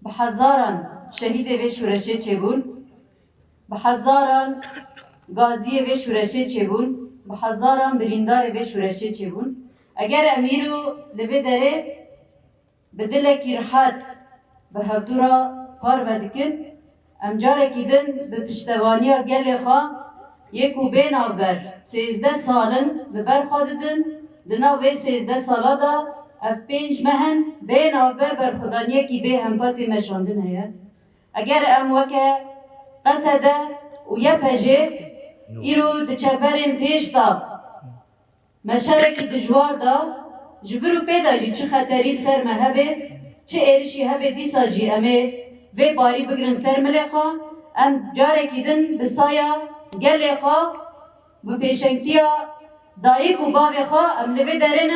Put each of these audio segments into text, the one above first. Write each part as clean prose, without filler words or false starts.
بحزاران شهید و شورشه چبون بحزاران غازی و شورشه چبون بحزاران بریندار و شورشه چبون اگر امیرو لبه داره بدلکی رحات به هفدورا پار ودکن امجاره کیدن به پشتوانیا گل خواه یکو بین آبر 13 سالن ببر خوددن دنا و 13 سالا دا اف 5 مهن بین آبر بر خدانیه کی به همپاتی مشاندن هیا اگر ام وکه قصده و یه پجه ایرو دچبرین پیش دا مشارکی دجوار دا جبرو پیدا جی چه خطری سر مهبه چه ایرشی هبه دیسا جی امه و باری بگرن سر ملقا ام جاره کیدن بسایا گلقا bu peşengtiya dayık u bavê xwe em li vê derê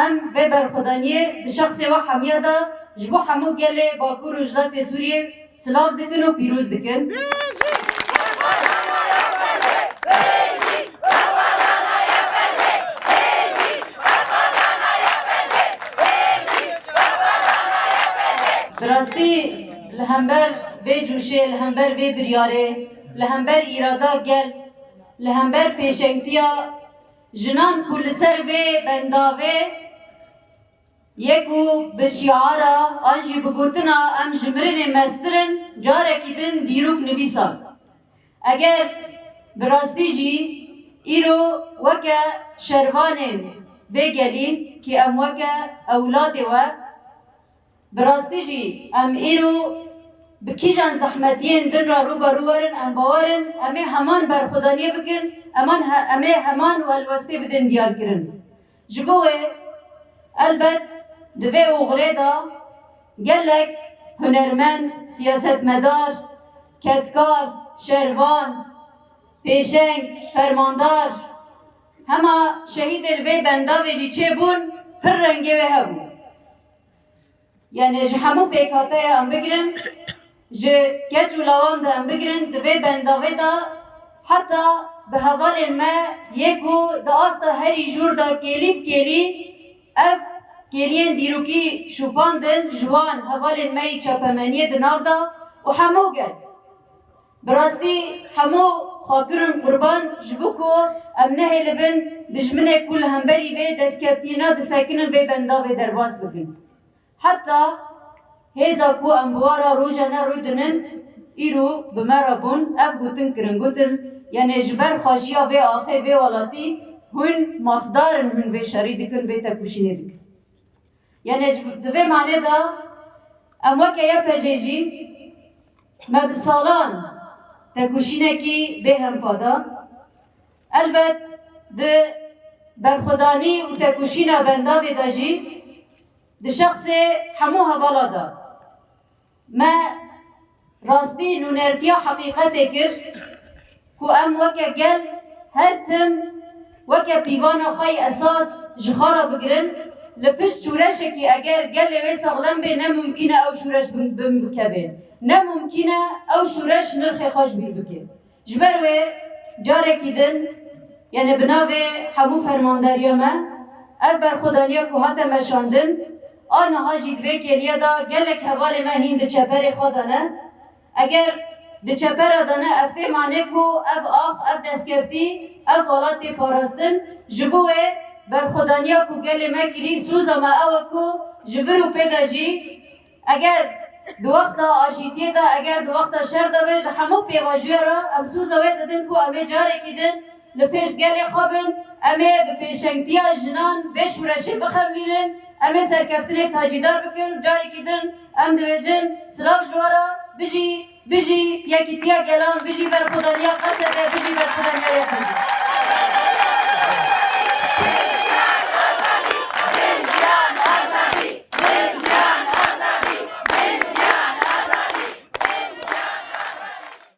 em vê berxwedaniyê di şexsê we hemiya da ji bo hemû gelê Bakur û Jilatê Sûriyê silav dikin û pîrûz dikin. Bi rastî li hember vê cûşê, li hember vê biryarê, li hember îrada gel li hember pêşengtiya jinan ku li ser vê bendavê yekû bi şiara an jî bi gotina em ji mirinê meztirin carekî din dîrok nivîsan eger bi rastî jî îro weke şervanên vê gelî kî em weke ewladê we bi rastî jî em îro bi kîjan zehmetiyên din ra rûberû werin em bawerin em ê heman berxwedaniyê bikin em ê heman welwestê bidin diyarkirin ji bo wê elbet di vê oxirê da gelek hunermend siyasetmedar ketkar şervan pêşeng fermandar hema şehîdê li vê bendavê jî çêbûn pir rengê wê hebû yani ji hemû pêkhataya em bigirin ji keç û lawan de em bigirin di vê bendavê da heta bi hevalên me yekû di asta herî jûr da kêlî bi kêlî ev kêliyên dîrokî şûpan din ji wan hevalên me yê çapemeniyê di nav da û hemû gel bi rastî hemû xwakirin qurban ji bo ku em nehêlibin dijminê ku li hemberî vê destkeftîna disekinin vê bendavê derbas bikin hatta hêza ku em bi wara roja ne rû dinin îro bi me re bûn ev gotin kirin gotin yani ji ber xweşiya vê axê vê welatî hûn mafdarin hûn vê şerî dikin vê tekuşînê dikin yani di vê manê da em weke ye pejê jî me bi salan tekuşînekî vê hempa da elbet di berxwedanî û tekuşîna bendavê da jî di şexsê hemû hevala da me rastî nûnertiya heqîqetê kir ku em weke gel her tim weke pîvana xwe yê esas ji xwe re bigirin li pişt şûreşekî eger gelê wê sexlem bê ne mumkîn e ew şûreş bin bikeve ne mumkîn e ew şûreş nirxê xwe ji bîr bike ji ber wê carekî din yani bi navê hemû fermandariya me ev berxwedaniya ku hate meşandin aniha jî di vê kêliya da gelek hevalê me hîn di çeperê xwe de ne eger di çepera de ne ev tê mane ku ev ax ev destkeftî ev welatê parastin ji bo wê berxwedaniya ku gelê me kirî sûza me ew e ku ji vir û pê de jî eger di wexta aşîtiyê de eger di wexta şer de vê ji hemû pêvajoya re em sûza wê didin ku em ê carekî din li pêş gelê xwe bin em ê bi pêşengtiya jinan vê şûreşê bixemlînin em ê serkeftinê tacîdar bikin carekî din em dibêjin silav ji we re bijî yekîtiya gelan bijî berxwedaniya qesede bijî berxwedaniya yekî